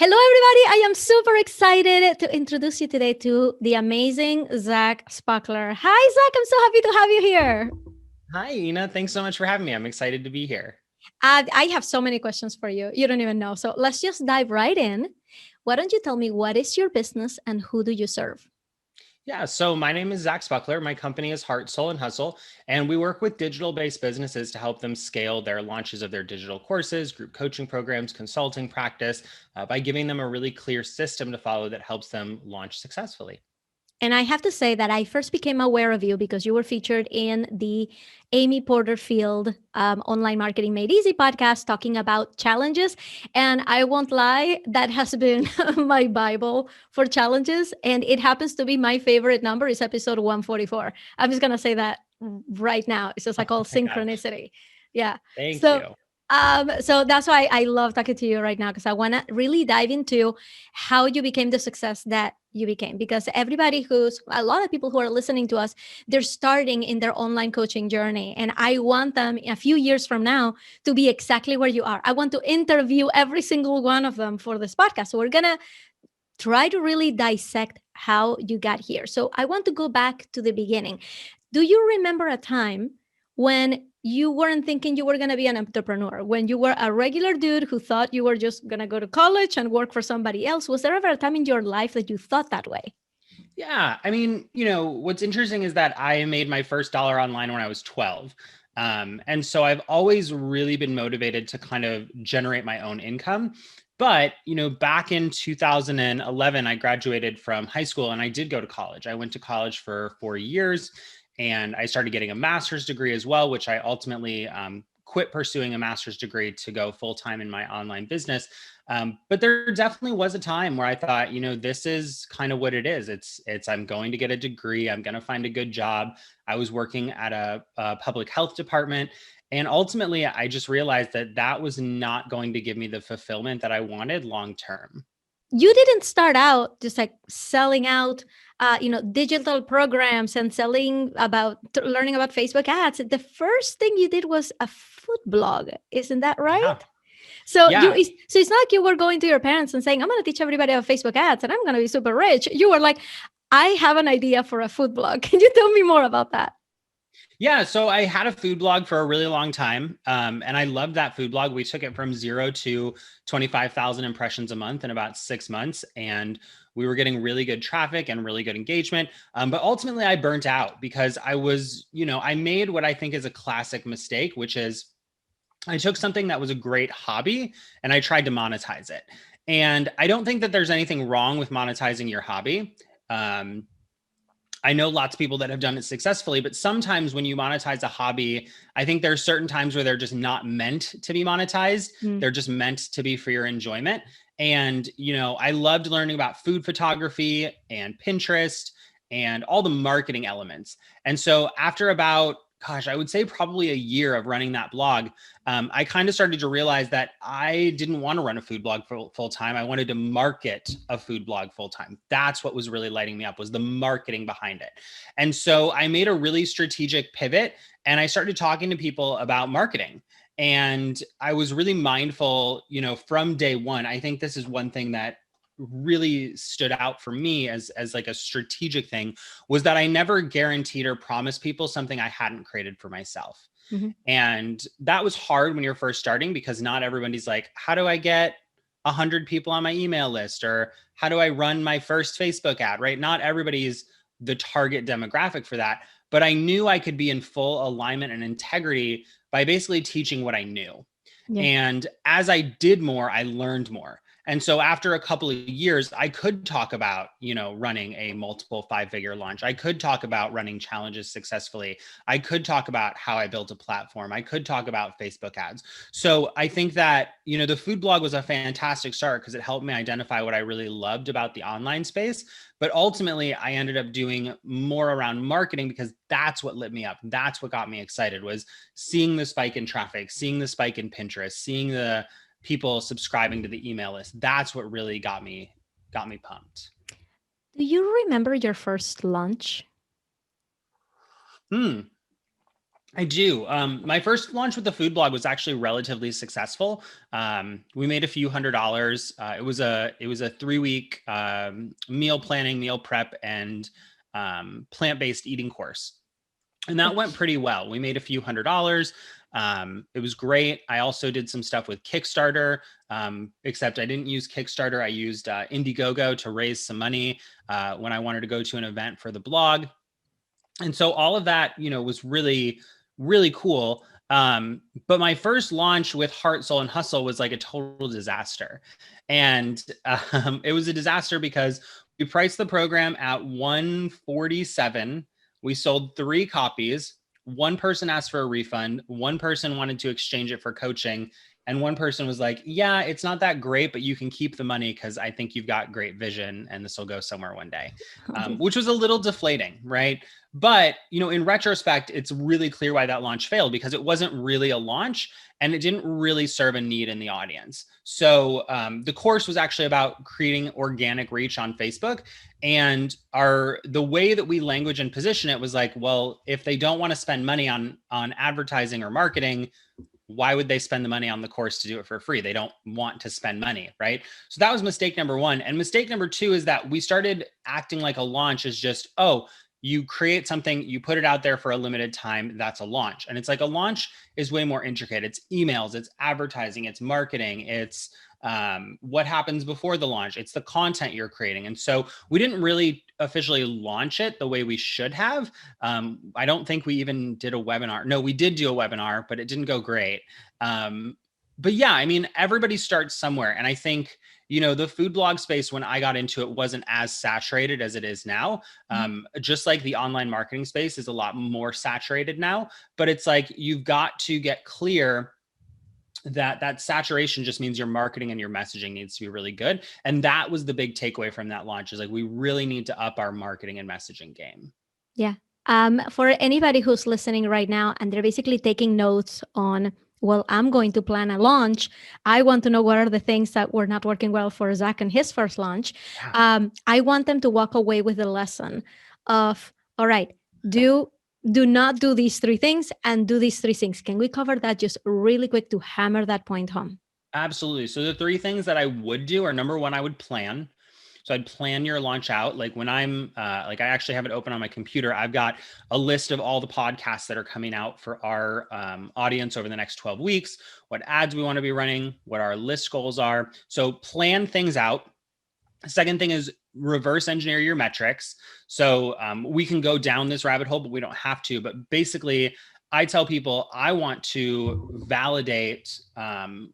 Hello, everybody. I am super excited to introduce you today to the amazing Zach Spuckler. Hi, Zach. I'm so happy to have you here. Hi, Ina. Thanks so much for having me. I'm excited to be here. I have so many questions for you. You don't even know. So let's just dive right in. Why don't you tell me what is your business and who do you serve? Yeah, so my name is Zach Spuckler. My company is Heart, Soul, and Hustle, and we work with digital-based businesses to help them scale their launches of their digital courses, group coaching programs, consulting practice, by giving them a really clear system to follow that helps them launch successfully. And I have to say that I first became aware of you because you were featured in the Amy Porterfield Online Marketing Made Easy podcast talking about challenges. And I won't lie, that has been my Bible for challenges. And it happens to be my favorite number is episode 144. I'm just going to say that right now. It's just Oh like all my gosh. synchronicity. Yeah. Thank So, you. so that's why I love talking to you right now because I want to really dive into how you became the success that you became. Because a lot of people who are listening to us, they're starting in their online coaching journey. And I want them a few years from now to be exactly where you are. I want to interview every single one of them for this podcast. So we're going to try to really dissect how you got here. So I want to go back to the beginning. Do you remember a time when you weren't thinking you were going to be an entrepreneur, when you were a regular dude who thought you were just going to go to college and work for somebody else? Was there ever a time in your life that you thought that way? Yeah, I mean, what's interesting is that I made my first dollar online when I was 12. And so I've always really been motivated to kind of generate my own income. But, back in 2011, I graduated from high school and I did go to college. I went to college for 4 years and I started getting a master's degree as well, which I ultimately quit pursuing a master's degree to go full time in my online business. But there definitely was a time where I thought, this is kind of what it is. I'm going to get a degree. I'm going to find a good job. I was working at a public health department. And ultimately, I just realized that that was not going to give me the fulfillment that I wanted long term. You didn't start out just like selling out digital programs and learning about Facebook ads. The first thing you did was a food blog, isn't that right? Yeah. So Yeah. so it's not like you were going to your parents and saying, I'm going to teach everybody about Facebook ads and I'm going to be super rich. You were like, I have an idea for a food blog. Can you tell me more about that? Yeah, so I had a food blog for a really long time, and I loved that food blog. We took it from 0 to 25,000 impressions a month in about 6 months, and we were getting really good traffic and really good engagement. But ultimately, I burnt out because I made what I think is a classic mistake, which is I took something that was a great hobby and I tried to monetize it. And I don't think that there's anything wrong with monetizing your hobby. Um, I know lots of people that have done it successfully, but sometimes when you monetize a hobby, I think there are certain times where they're just not meant to be monetized. Mm. They're just meant to be for your enjoyment. And, I loved learning about food photography and Pinterest and all the marketing elements. And so after about, gosh, I would say probably a year of running that blog, I kind of started to realize that I didn't want to run a food blog full time. I wanted to market a food blog full time. That's what was really lighting me up, was the marketing behind it. And so I made a really strategic pivot and I started talking to people about marketing. And I was really mindful, from day one. I think this is one thing that really stood out for me as like a strategic thing, was that I never guaranteed or promised people something I hadn't created for myself. Mhm. And that was hard when you're first starting, because not everybody's like, how do I get 100 people on my email list? Or how do I run my first Facebook ad, right? Not everybody's the target demographic for that. But I knew I could be in full alignment and integrity by basically teaching what I knew. Yeah. And as I did more, I learned more. And so after a couple of years, I could talk about, running a multiple 5-figure launch. I could talk about running challenges successfully. I could talk about how I built a platform. I could talk about Facebook ads. So I think that, the food blog was a fantastic start because it helped me identify what I really loved about the online space. But ultimately, I ended up doing more around marketing because that's what lit me up. That's what got me excited, was seeing the spike in traffic, seeing the spike in Pinterest, seeing the people subscribing to the email list. That's what really got me pumped. Do you remember your first lunch? Hmm. I do. My first launch with the food blog was actually relatively successful. We made a few $100s. It was a 3 week meal planning, meal prep, and plant-based eating course, and that went pretty well. We made a few $100s. It was great. I also did some stuff with Kickstarter, except I didn't use Kickstarter. I used Indiegogo to raise some money when I wanted to go to an event for the blog. And so all of that, was really, really cool. But my first launch with Heart, Soul, and Hustle was like a total disaster. And it was a disaster because we priced the program at 147. We sold 3 copies. One person asked for a refund. One person wanted to exchange it for coaching. And one person was like, yeah, it's not that great, but you can keep the money because I think you've got great vision and this will go somewhere one day, which was a little deflating, right? But, in retrospect, it's really clear why that launch failed, because it wasn't really a launch and it didn't really serve a need in the audience. So the course was actually about creating organic reach on Facebook. And the way that we language and position it was like, well, if they don't want to spend money on advertising or marketing, why would they spend the money on the course to do it for free? They don't want to spend money, right? So that was mistake number one. And mistake number two is that we started acting like a launch is just, oh, you create something, you put it out there for a limited time, that's a launch. And it's like a launch is way more intricate. It's emails, it's advertising, it's marketing, it's what happens before the launch, it's the content you're creating. And so we didn't really officially launch it the way we should have. I don't think we even did a webinar. No, we did do a webinar, but it didn't go great. But yeah, I mean, everybody starts somewhere. And I think, the food blog space, when I got into it, wasn't as saturated as it is now. Just like the online marketing space is a lot more saturated now, but it's like, you've got to get clear that saturation just means your marketing and your messaging needs to be really good. And that was the big takeaway from that launch, is like, we really need to up our marketing and messaging game. Yeah. For anybody who's listening right now and they're basically taking notes on, well, I'm going to plan a launch. I want to know what are the things that were not working well for Zach and his first launch. Yeah. I want them to walk away with the lesson of, all right, do not do these 3 things and do these 3 things. Can we cover that just really quick to hammer that point home? Absolutely. So the 3 things that I would do are, number one, I would plan. So I'd plan your launch out. Like when I'm I actually have it open on my computer. I've got a list of all the podcasts that are coming out for our audience over the next 12 weeks, what ads we want to be running, what our list goals are. So plan things out. Second thing is reverse engineer your metrics. So we can go down this rabbit hole, but we don't have to. But basically, I tell people I want to validate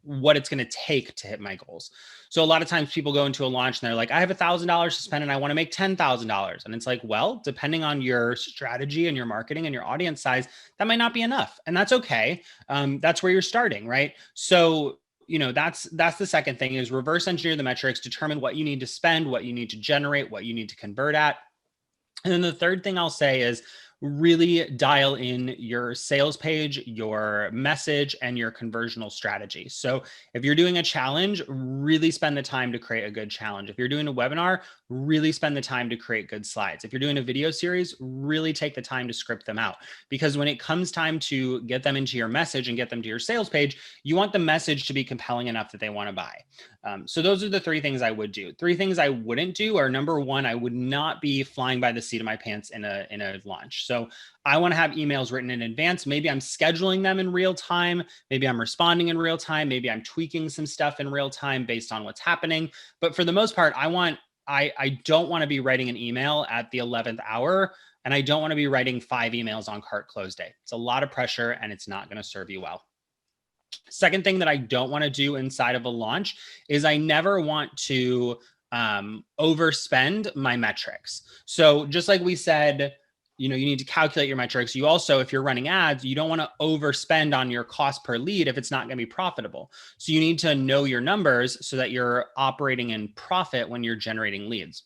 what it's going to take to hit my goals. So a lot of times people go into a launch and they're like, I have $1,000 to spend and I want to make $10,000. And it's like, well, depending on your strategy and your marketing and your audience size, that might not be enough. And that's okay. That's where you're starting, right? So that's the second thing, is reverse engineer the metrics, determine what you need to spend, what you need to generate, what you need to convert at. And then the third thing I'll say is really dial in your sales page, your message, and your conversional strategy. So if you're doing a challenge, really spend the time to create a good challenge. If you're doing a webinar, really spend the time to create good slides. If you're doing a video series, really take the time to script them out. Because when it comes time to get them into your message and get them to your sales page, you want the message to be compelling enough that they want to buy. So those are the 3 things I would do. 3 things I wouldn't do are, number one, I would not be flying by the seat of my pants in a launch. So I want to have emails written in advance. Maybe I'm scheduling them in real time. Maybe I'm responding in real time. Maybe I'm tweaking some stuff in real time based on what's happening. But for the most part, I don't want to be writing an email at the 11th hour. And I don't want to be writing 5 emails on cart close day. It's a lot of pressure and it's not going to serve you well. Second thing that I don't want to do inside of a launch is I never want to overspend my metrics. So just like we said, you need to calculate your metrics. You also, if you're running ads, you don't want to overspend on your cost per lead if it's not going to be profitable. So you need to know your numbers so that you're operating in profit when you're generating leads.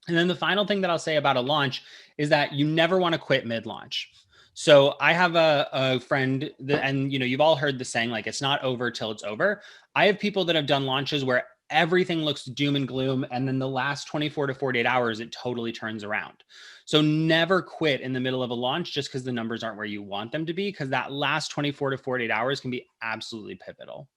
And then the final thing that I'll say about a launch is that you never want to quit mid-launch. So I have a friend and you've all heard the saying, like, it's not over till it's over. I have people that have done launches where everything looks doom and gloom. And then the last 24 to 48 hours, it totally turns around. So never quit in the middle of a launch just because the numbers aren't where you want them to be, because that last 24 to 48 hours can be absolutely pivotal.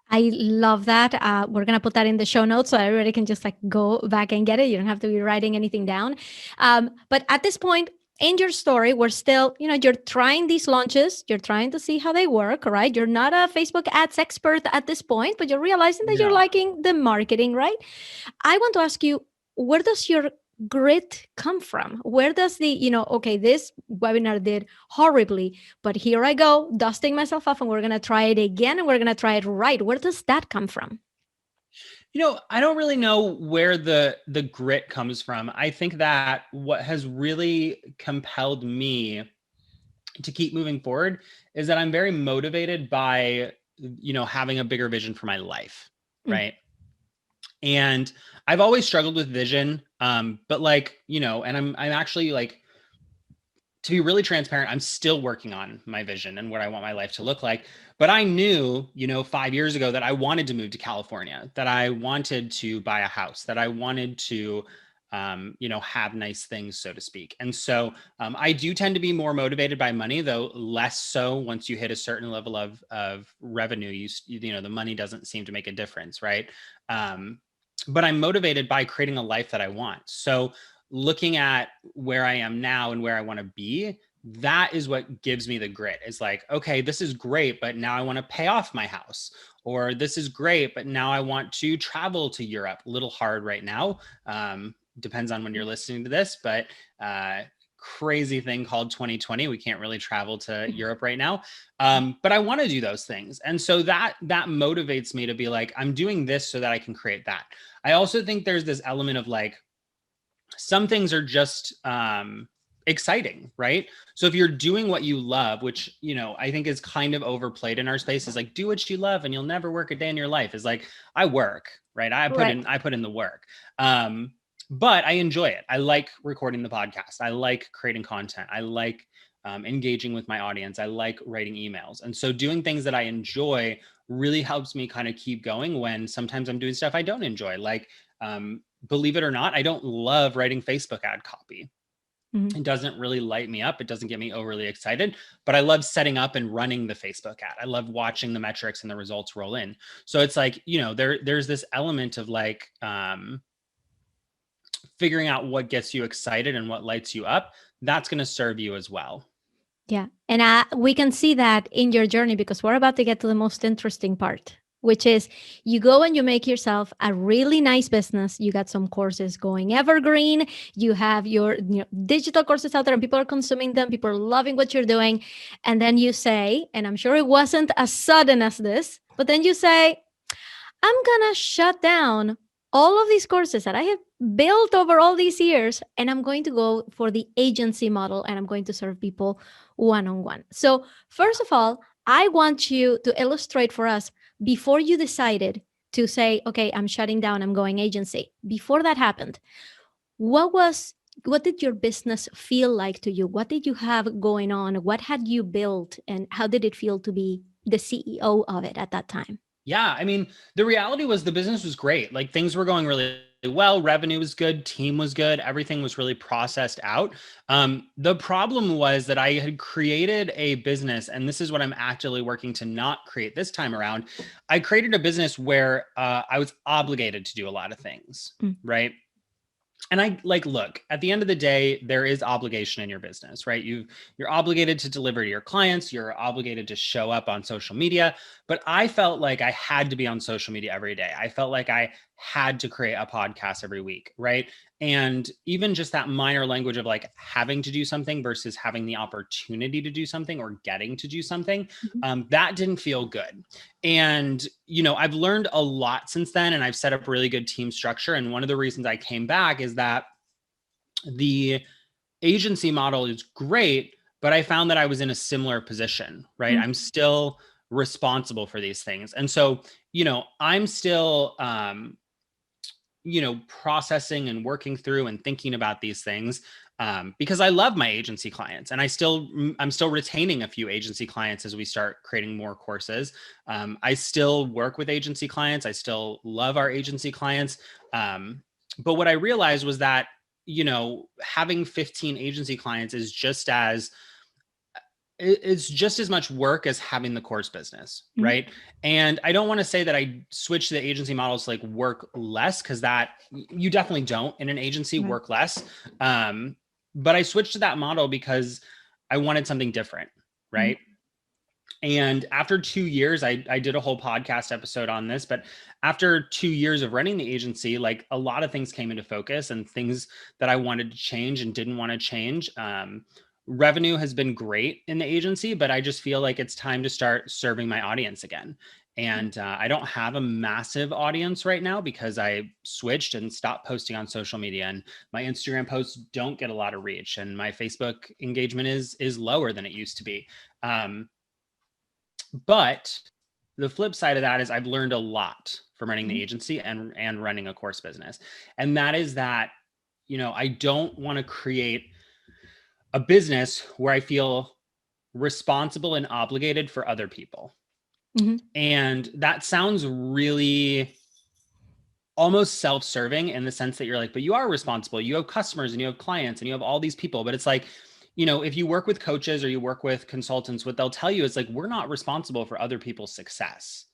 I love that. We're gonna put that in the show notes so everybody can just like go back and get it. You don't have to be writing anything down. But at this point in your story, we're still, you're trying these launches. You're trying to see how they work, right? You're not a Facebook ads expert at this point, but you're realizing that you're No. liking the marketing, right? I want to ask you, where does your grit come from? Where does okay, this webinar did horribly, but here I go, dusting myself off, and we're going to try it again and we're going to try it right. Where does that come from? I don't really know where the grit comes from. I think that what has really compelled me to keep moving forward is that I'm very motivated by, having a bigger vision for my life, right? And I've always struggled with vision, but and I'm actually like, to be really transparent, I'm still working on my vision and what I want my life to look like. But I knew, 5 years ago that I wanted to move to California, that I wanted to buy a house, that I wanted to, have nice things, so to speak. And so I do tend to be more motivated by money, though less so once you hit a certain level of revenue. The money doesn't seem to make a difference, right? But I'm motivated by creating a life that I want. So looking at where I am now and where I want to be, that is what gives me the grit. It's like, okay, this is great, but now I want to pay off my house. Or this is great, but now I want to travel to Europe. A little hard right now. Depends on when you're listening to this, but crazy thing called 2020. We can't really travel to Europe right now. But I want to do those things. And so that motivates me to be like, I'm doing this so that I can create that. I also think there's this element of like, some things are just exciting, right? So if you're doing what you love, which, I think is kind of overplayed in our space, is like, do what you love and you'll never work a day in your life. Is like, I work, right? I put in the work. But I enjoy it. I like recording the podcast. I like creating content. I like engaging with my audience. I like writing emails. And so doing things that I enjoy really helps me kind of keep going when sometimes I'm doing stuff I don't enjoy. Like, believe it or not, I don't love writing Facebook ad copy. It doesn't really light me up. It doesn't get me overly excited, but I love setting up and running the Facebook ad. I love watching the metrics and the results roll in. So it's like, there's this element of like, figuring out what gets you excited and what lights you up. That's going to serve you as well. Yeah. And we can see that in your journey, because we're about to get to the most interesting part, which is you go and you make yourself a really nice business. You got some courses going evergreen. You have your digital courses out there and people are consuming them. People are loving what you're doing. And then you say, and I'm sure it wasn't as sudden as this, but then you say, I'm going to shut down all of these courses that I have built over all these years, and I'm going to go for the agency model, and I'm going to serve people one-on-one. So first of all, I want you to illustrate for us, before you decided to say, okay, I'm shutting down, I'm going agency. Before that happened, what did your business feel like to you? What did you have going on? What had you built, and how did it feel to be the CEO of it at that time? Yeah. I mean, the reality was the business was great. Like things were going really well. Revenue was good. Team was good. Everything was really processed out. The problem was that I had created a business, and this is what I'm actively working to not create this time around. I created a business where I was obligated to do a lot of things, right? And I look, at the end of the day, there is obligation in your business, right? You're obligated to deliver to your clients. You're obligated to show up on social media. But I felt like I had to be on social media every day. I felt like I had to create a podcast every week, right? And even just that minor language of like having to do something versus having the opportunity to do something or getting to do something, that didn't feel good. And, I've learned a lot since then, and I've set up really good team structure. And one of the reasons I came back is that the agency model is great, but I found that I was in a similar position, right? I'm still responsible for these things. And so, I'm still, processing and working through and thinking about these things, because I love my agency clients, and I'm still retaining a few agency clients as we start creating more courses. I still work with agency clients. I still love our agency clients. But what I realized was that, having 15 agency clients is it's just as much work as having the course business, right? And I don't want to say that I switched to the agency models to like work less, because that you definitely don't in an agency work less. But I switched to that model because I wanted something different, right? And after 2 years, I did a whole podcast episode on this, but after 2 years of running the agency, like a lot of things came into focus and things that I wanted to change and didn't want to change. Revenue has been great in the agency, but I just feel like it's time to start serving my audience again. And I don't have a massive audience right now because I switched and stopped posting on social media, and my Instagram posts don't get a lot of reach, and my Facebook engagement is lower than it used to be. But the flip side of that is I've learned a lot from running the agency and running a course business. And that is that, I don't want to create a business where I feel responsible and obligated for other people. And that sounds really almost self-serving in the sense that you're like, but you are responsible. You have customers and you have clients and you have all these people. But it's like, if you work with coaches or you work with consultants, what they'll tell you is like, we're not responsible for other people's success,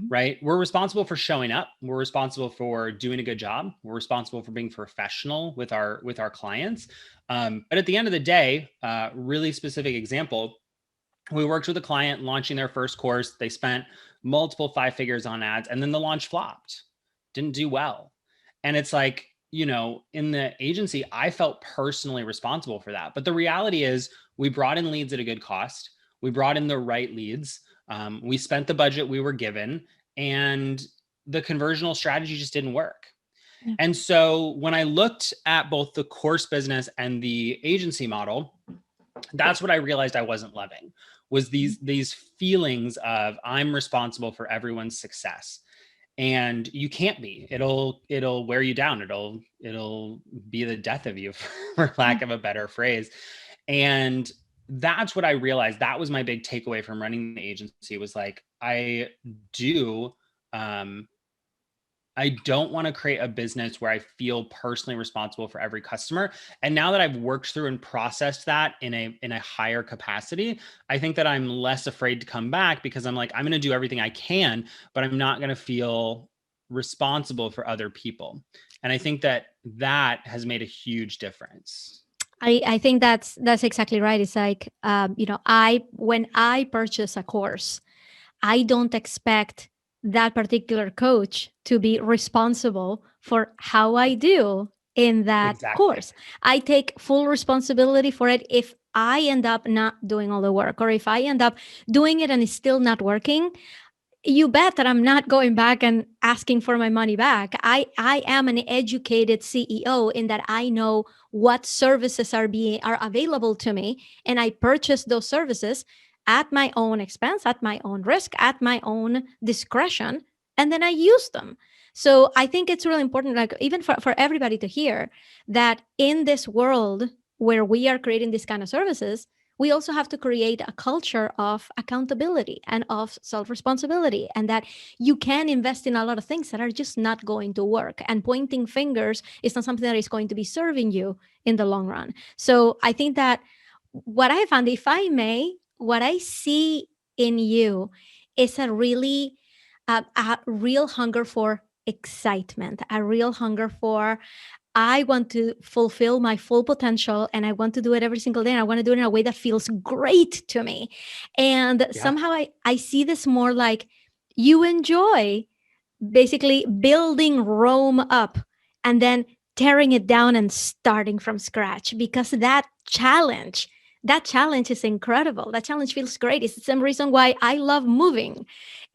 right? We're responsible for showing up. We're responsible for doing a good job. We're responsible for being professional with our clients. But at the end of the day, really specific example, we worked with a client launching their first course. They spent multiple 5 figures on ads, and then the launch flopped, didn't do well. And it's like, in the agency, I felt personally responsible for that. But the reality is we brought in leads at a good cost. We brought in the right leads. We spent the budget we were given, and the conversional strategy just didn't work. And so when I looked at both the course business and the agency model, that's what I realized I wasn't loving, was these feelings of I'm responsible for everyone's success. And you can't be. It'll wear you down. It'll be the death of you, for lack of a better phrase. And that's what I realized. That was my big takeaway from running the agency, was like, I don't want to create a business where I feel personally responsible for every customer. And now that I've worked through and processed that in a higher capacity, I think that I'm less afraid to come back, because I'm like, I'm going to do everything I can, but I'm not going to feel responsible for other people. And I think that has made a huge difference. I think that's exactly right. It's like, when I purchase a course, I don't expect that particular coach to be responsible for how I do in that course. I take full responsibility for it if I end up not doing all the work, or if I end up doing it and it's still not working. You bet that I'm not going back and asking for my money back. I am an educated CEO in that I know what services are available to me, and I purchase those services at my own expense, at my own risk, at my own discretion, and then I use them. So I think it's really important, like even for everybody to hear that in this world where we are creating these kind of services, we also have to create a culture of accountability and of self-responsibility, and that you can invest in a lot of things that are just not going to work. And pointing fingers is not something that is going to be serving you in the long run. So I think that what I found, if I may, what I see in you is a real hunger for excitement, a real hunger for, I want to fulfill my full potential, and I want to do it every single day. And I want to do it in a way that feels great to me. And somehow I see this more like you enjoy basically building Rome up and then tearing it down and starting from scratch, because that challenge is incredible. That challenge feels great. It's the same reason why I love moving.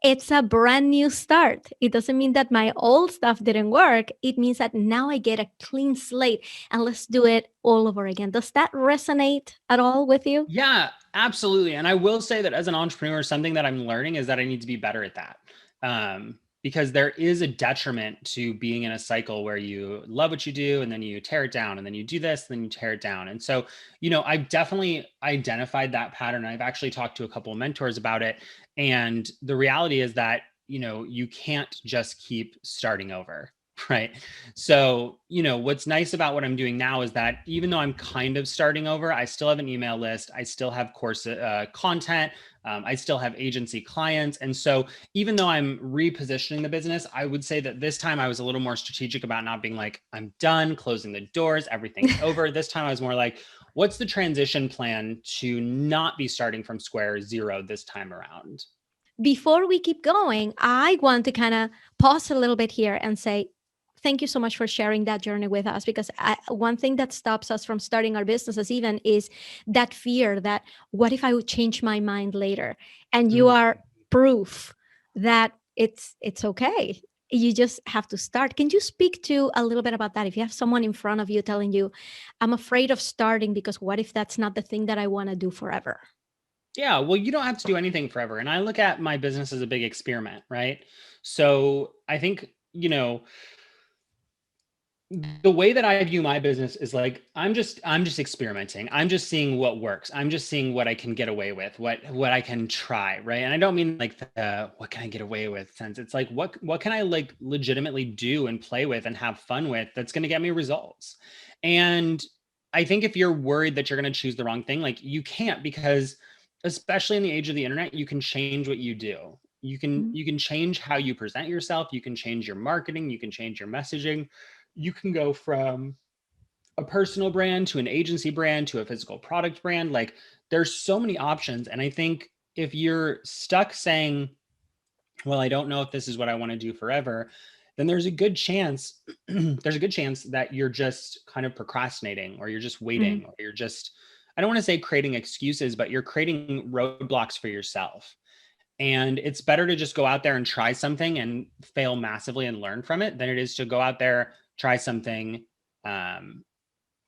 It's a brand new start. It doesn't mean that my old stuff didn't work. It means that now I get a clean slate and let's do it all over again. Does that resonate at all with you? Yeah, absolutely. And I will say that as an entrepreneur, something that I'm learning is that I need to be better at that. because there is a detriment to being in a cycle where you love what you do and then you tear it down, and then you do this, and then you tear it down. And so, I've definitely identified that pattern. I've actually talked to a couple of mentors about it. And the reality is that, you can't just keep starting over. Right. So, what's nice about what I'm doing now is that even though I'm kind of starting over, I still have an email list. I still have course content. I still have agency clients. And so even though I'm repositioning the business, I would say that this time I was a little more strategic about not being like, I'm done, closing the doors, everything's over. This time I was more like, what's the transition plan to not be starting from square zero this time around? Before we keep going, I want to kind of pause a little bit here and say, thank you so much for sharing that journey with us, because one thing that stops us from starting our businesses even is that fear that what if I would change my mind later? And you are proof that it's okay. You just have to start. Can you speak to a little bit about that? If you have someone in front of you telling you, I'm afraid of starting because what if that's not the thing that I want to do forever? Yeah, well, you don't have to do anything forever. And I look at my business as a big experiment, right? So I think, the way that I view my business is like I'm just experimenting. I'm just seeing what works. I'm just seeing what I can get away with, what I can try, right? And I don't mean like the what can I get away with sense. It's like what can I like legitimately do and play with and have fun with that's going to get me results. And I think if you're worried that you're going to choose the wrong thing, like you can't, because especially in the age of the internet, you can change what you do. You can change how you present yourself, you can change your marketing, you can change your messaging. You can go from a personal brand to an agency brand to a physical product brand. Like there's so many options. And I think if you're stuck saying, well, I don't know if this is what I want to do forever, then there's a good chance that you're just kind of procrastinating, or you're just waiting, or you're just, I don't want to say creating excuses, but you're creating roadblocks for yourself. And it's better to just go out there and try something and fail massively and learn from it than it is to go out there, try something, um,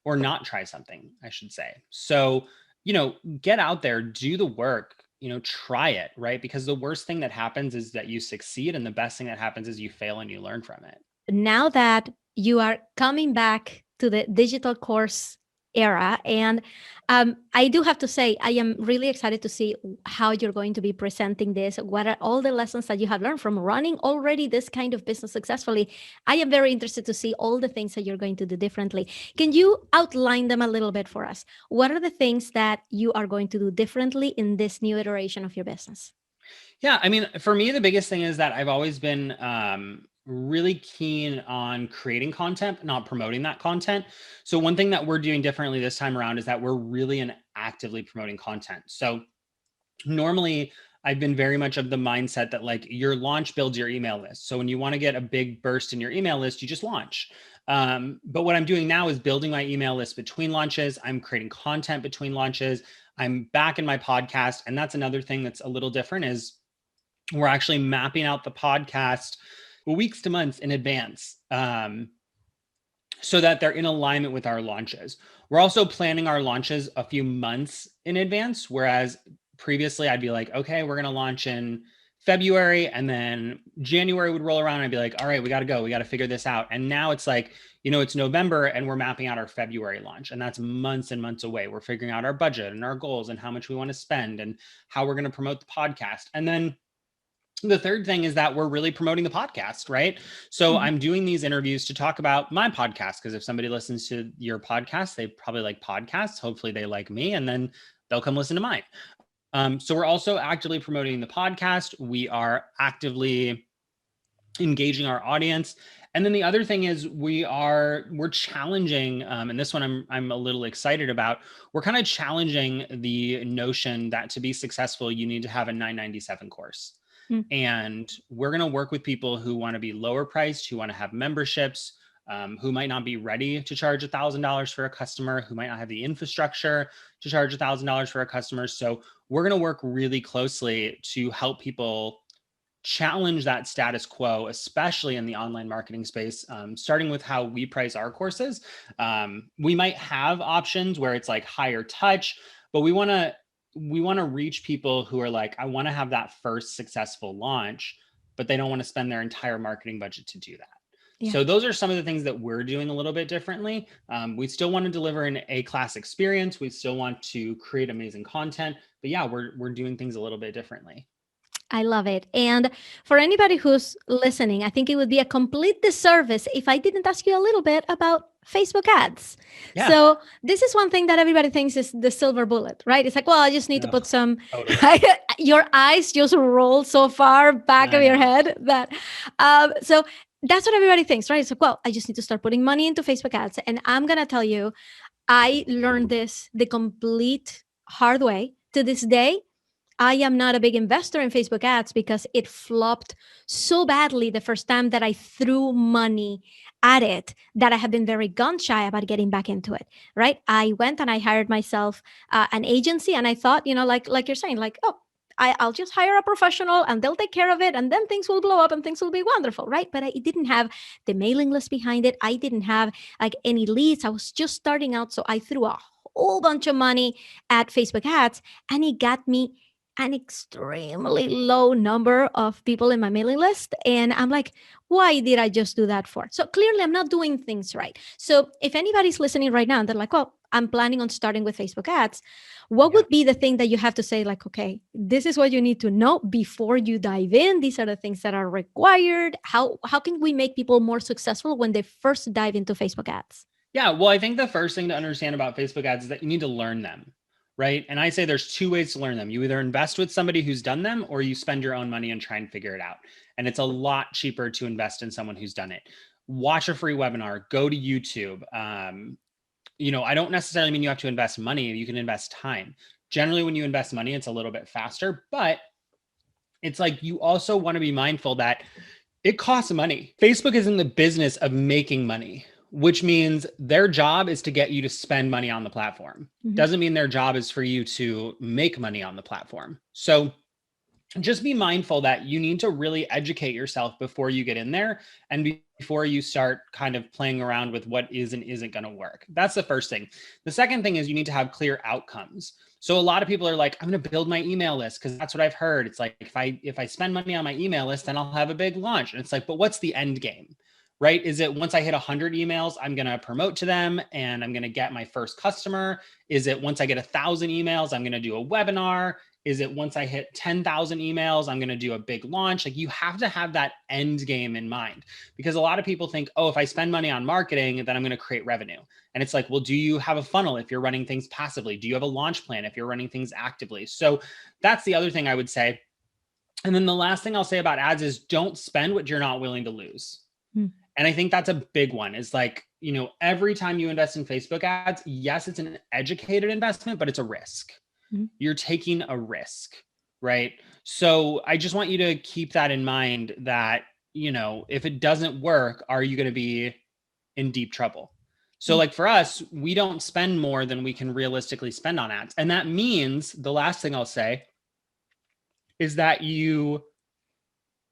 or not try something, I should say. So, get out there, do the work, try it, right? Because the worst thing that happens is that you succeed, and the best thing that happens is you fail and you learn from it. Now that you are coming back to the digital course era, and I do have to say, I am really excited to see how you're going to be presenting this. What are all the lessons that you have learned from running already this kind of business successfully? I am very interested to see all the things that you're going to do differently. Can you outline them a little bit for us? What are the things that you are going to do differently in this new iteration of your business? Yeah, I mean, for me, the biggest thing is that I've always been really keen on creating content, not promoting that content. So one thing that we're doing differently this time around is that we're really and actively promoting content. So normally I've been very much of the mindset that like your launch builds your email list. So when you want to get a big burst in your email list, you just launch. But what I'm doing now is building my email list between launches. I'm creating content between launches. I'm back in my podcast. And that's another thing that's a little different is we're actually mapping out the podcast weeks to months in advance, so that they're in alignment with our launches. We're also planning our launches a few months in advance, whereas previously I'd be like, okay, we're going to launch in February, and then January would roll around and I'd be like, all right, we got to go. We got to figure this out. And now it's like, it's November and we're mapping out our February launch, and that's months and months away. We're figuring out our budget and our goals and how much we want to spend and how we're going to promote the podcast. And then the third thing is that we're really promoting the podcast, right? So I'm doing these interviews to talk about my podcast, because if somebody listens to your podcast, they probably like podcasts. Hopefully they like me, and then they'll come listen to mine. So we're also actively promoting the podcast. We are actively engaging our audience. And then the other thing is we're challenging, and this one I'm a little excited about. We're kind of challenging the notion that to be successful, you need to have a 997 course. And we're going to work with people who want to be lower priced, who want to have memberships, who might not be ready to charge $1,000 for a customer, who might not have the infrastructure to charge $1,000 for a customer. So we're going to work really closely to help people challenge that status quo, especially in the online marketing space, starting with how we price our courses. We might have options where it's like higher touch, but we want to reach people who are like, I want to have that first successful launch, but they don't want to spend their entire marketing budget to do that. Yeah. So those are some of the things that we're doing a little bit differently. We still want to deliver an A-class experience. We still want to create amazing content, but yeah, we're doing things a little bit differently. I love it. And for anybody who's listening, I think it would be a complete disservice if I didn't ask you a little bit about Facebook ads. Yeah. So, this is one thing that everybody thinks is the silver bullet, right? It's like, well, I just need to Ugh, put some, totally. your eyes just roll so far back I of your know. head that, so that's what everybody thinks, right? It's like, well, I just need to start putting money into Facebook ads. And I'm going to tell you, I learned this the complete hard way. To this day, I am not a big investor in Facebook ads because it flopped so badly the first time that I threw money at it that I have been very gun shy about getting back into it. Right? I went and I hired myself an agency, and I thought, like you're saying, like, oh, I'll just hire a professional and they'll take care of it, and then things will blow up and things will be wonderful, right? But I didn't have the mailing list behind it. I didn't have like any leads. I was just starting out, so I threw a whole bunch of money at Facebook ads, and it got me an extremely low number of people in my mailing list. And I'm like, why did I just do that for? So clearly, I'm not doing things right. So if anybody's listening right now and they're like, well, I'm planning on starting with Facebook ads, what Yeah. would be the thing that you have to say, like, okay, this is what you need to know before you dive in? These are the things that are required. How can we make people more successful when they first dive into Facebook ads? Yeah, well, I think the first thing to understand about Facebook ads is that you need to learn them, right? And I say there's two ways to learn them. You either invest with somebody who's done them, or you spend your own money and try and figure it out. And it's a lot cheaper to invest in someone who's done it. Watch a free webinar, go to YouTube. I don't necessarily mean you have to invest money. You can invest time. Generally, when you invest money, it's a little bit faster, but it's like you also want to be mindful that it costs money. Facebook is in the business of making money, which means their job is to get you to spend money on the platform. Mhm. Doesn't mean their job is for you to make money on the platform. So just be mindful that you need to really educate yourself before you get in there and before you start kind of playing around with what is and isn't going to work. That's the first thing. The second thing is you need to have clear outcomes. So a lot of people are like, I'm going to build my email list because that's what I've heard. It's like, if I spend money on my email list, then I'll have a big launch. And it's like, but what's the end game? Right? Is it once I hit 100 emails, I'm going to promote to them and I'm going to get my first customer? Is it once I get 1,000 emails, I'm going to do a webinar? Is it once I hit 10,000 emails, I'm going to do a big launch? Like, you have to have that end game in mind, because a lot of people think, oh, if I spend money on marketing, then I'm going to create revenue. And it's like, well, do you have a funnel if you're running things passively? Do you have a launch plan if you're running things actively? So that's the other thing I would say. And then the last thing I'll say about ads is don't spend what you're not willing to lose. And I think that's a big one, is like, every time you invest in Facebook ads, yes, it's an educated investment, but it's a risk. You're taking a risk, right? So I just want you to keep that in mind, that, if it doesn't work, are you going to be in deep trouble? So like for us, we don't spend more than we can realistically spend on ads. And that means the last thing I'll say is that you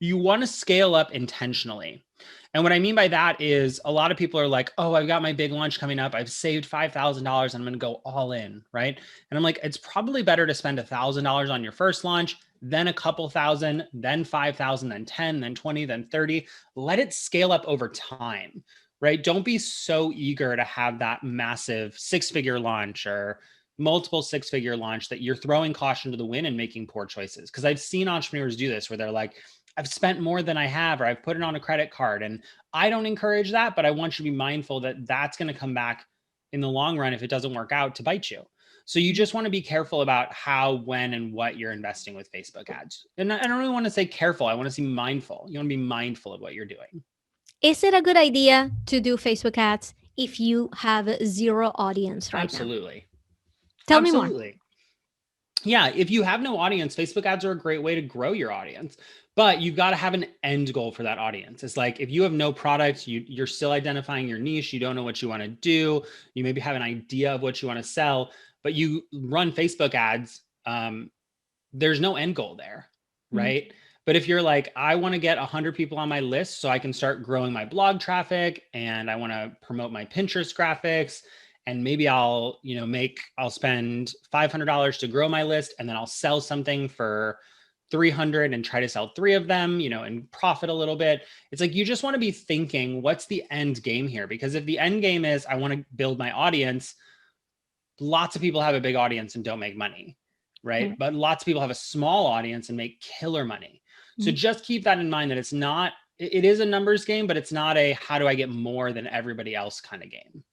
want to scale up intentionally. And what I mean by that is, a lot of people are like, oh, I've got my big launch coming up. I've saved $5,000 and I'm going to go all in, right? And I'm like, it's probably better to spend $1,000 on your first launch, then a couple thousand, then 5,000, then 10, then 20, then 30. Let it scale up over time, right? Don't be so eager to have that massive 6-figure launch or multiple 6-figure launch that you're throwing caution to the wind and making poor choices. Because I've seen entrepreneurs do this, where they're like, I've spent more than I have, or I've put it on a credit card. And I don't encourage that, but I want you to be mindful that that's going to come back in the long run if it doesn't work out to bite you. So you just want to be careful about how, when, and what you're investing with Facebook ads. And I don't really want to say careful. I want to say mindful. You want to be mindful of what you're doing. Is it a good idea to do Facebook ads if you have zero audience right now? Absolutely. Tell me more. Absolutely. Yeah, if you have no audience, Facebook ads are a great way to grow your audience, but you've got to have an end goal for that audience. It's like, if you have no product, you're still identifying your niche, you don't know what you want to do, you maybe have an idea of what you want to sell, but you run Facebook ads, there's no end goal there, right? But if you're like, I want to get 100 people on my list so I can start growing my blog traffic, and I want to promote my Pinterest graphics, and maybe I'll spend $500 to grow my list, and then I'll sell something for 300 and try to sell 3 of them, and profit a little bit. It's like, you just want to be thinking, what's the end game here? Because if the end game is, I want to build my audience, lots of people have a big audience and don't make money, right? But lots of people have a small audience and make killer money. So just keep that in mind, that it is a numbers game, but it's not a, how do I get more than everybody else kind of game.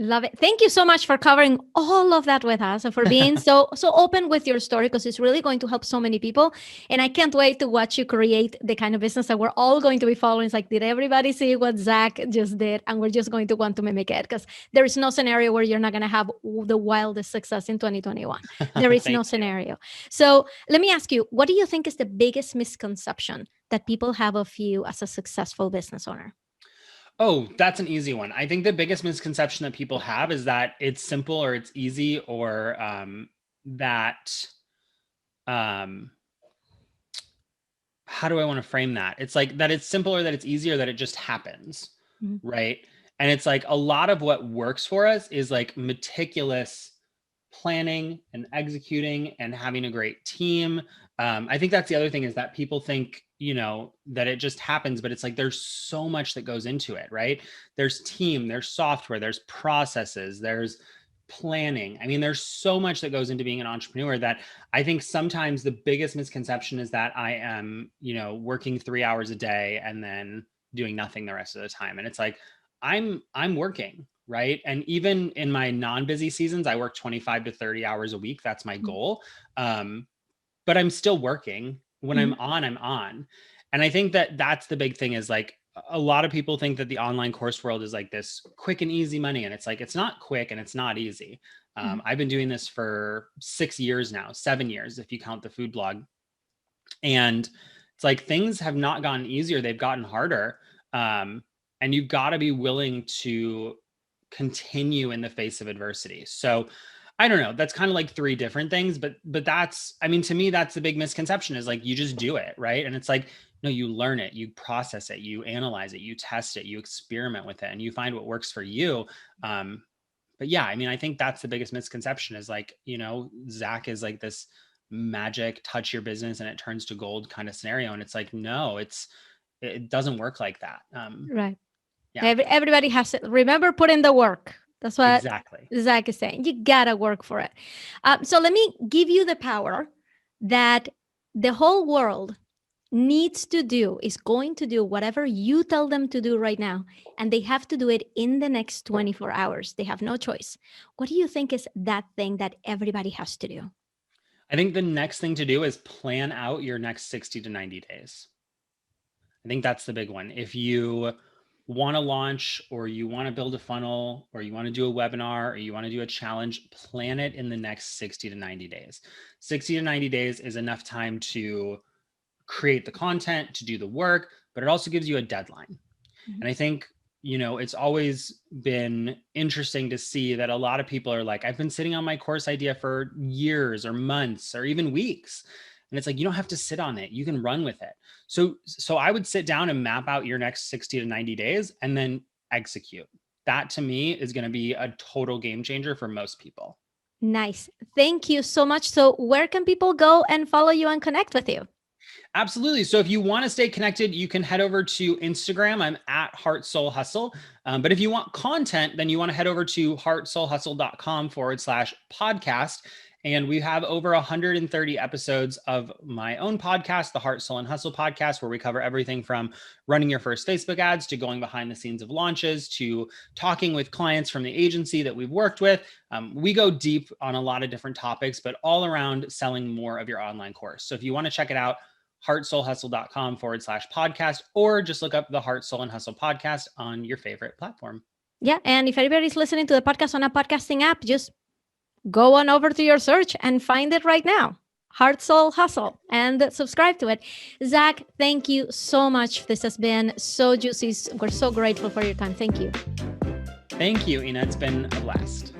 Love it. Thank you so much for covering all of that with us and for being so open with your story, because it's really going to help so many people. And I can't wait to watch you create the kind of business that we're all going to be following. It's like, did everybody see what Zach just did? And we're just going to want to mimic it, because there is no scenario where you're not going to have the wildest success in 2021. There is no scenario. So let me ask you, what do you think is the biggest misconception that people have of you as a successful business owner? Oh, that's an easy one. I think the biggest misconception that people have is that it's simple or it's easy, or that, how do I want to frame that? It's like that it's simple or that it's easy or that it just happens, right? And it's like, a lot of what works for us is like meticulous planning and executing and having a great team. I think that's the other thing, is that people think, that it just happens, but it's like, there's so much that goes into it, right? There's team, there's software, there's processes, there's planning. I mean, there's so much that goes into being an entrepreneur, that I think sometimes the biggest misconception is that I am, working 3 hours a day and then doing nothing the rest of the time. And it's like, I'm working, right? And even in my non-busy seasons, I work 25 to 30 hours a week. That's my goal. But I'm still working. When I'm on, I'm on. And I think that that's the big thing, is like, a lot of people think that the online course world is like this quick and easy money. And it's like, it's not quick and it's not easy. I've been doing this for 6 years now, 7 years, if you count the food blog. And it's like, things have not gotten easier. They've gotten harder. And you've got to be willing to continue in the face of adversity. So I don't know, that's kind of like 3 different things, but that's, I mean, to me, that's the big misconception, is like, you just do it, right? And it's like, no, you learn it, you process it, you analyze it, you test it, you experiment with it, and you find what works for you. But yeah, I mean, I think that's the biggest misconception, is like, Zach is like this magic touch your business and it turns to gold kind of scenario. And it's like, no, it doesn't work like that. Right. Yeah. Everybody has to remember, put in the work. That's what Exactly. Zach is saying. You gotta work for it. So let me give you the power that the whole world needs to do, is going to do whatever you tell them to do right now. And they have to do it in the next 24 hours. They have no choice. What do you think is that thing that everybody has to do? I think the next thing to do is plan out your next 60 to 90 days. I think that's the big one. If you want to launch, or you want to build a funnel, or you want to do a webinar, or you want to do a challenge, plan it in the next 60 to 90 days. 60 to 90 days is enough time to create the content, to do the work, but it also gives you a deadline. And I think, it's always been interesting to see that a lot of people are like, I've been sitting on my course idea for years or months or even weeks. And it's like, you don't have to sit on it. You can run with it. So I would sit down and map out your next 60 to 90 days and then execute. That to me is going to be a total game changer for most people. Nice. Thank you so much. So where can people go and follow you and connect with you? Absolutely. So if you want to stay connected, you can head over to Instagram. I'm at Heart Soul Hustle. But if you want content, then you want to head over to heartsoulhustle.com/podcast. And we have over 130 episodes of my own podcast, the Heart, Soul, and Hustle podcast, where we cover everything from running your first Facebook ads to going behind the scenes of launches to talking with clients from the agency that we've worked with. We go deep on a lot of different topics, but all around selling more of your online course. So if you want to check it out, heartsoulhustle.com/podcast, or just look up the Heart, Soul, and Hustle podcast on your favorite platform. Yeah. And if anybody's listening to the podcast on a podcasting app, just go on over to your search and find it right now. Heart, Soul, Hustle, and subscribe to it. Zach, thank you so much. This has been so juicy. We're so grateful for your time. Thank you. Thank you, Ina. It's been a blast.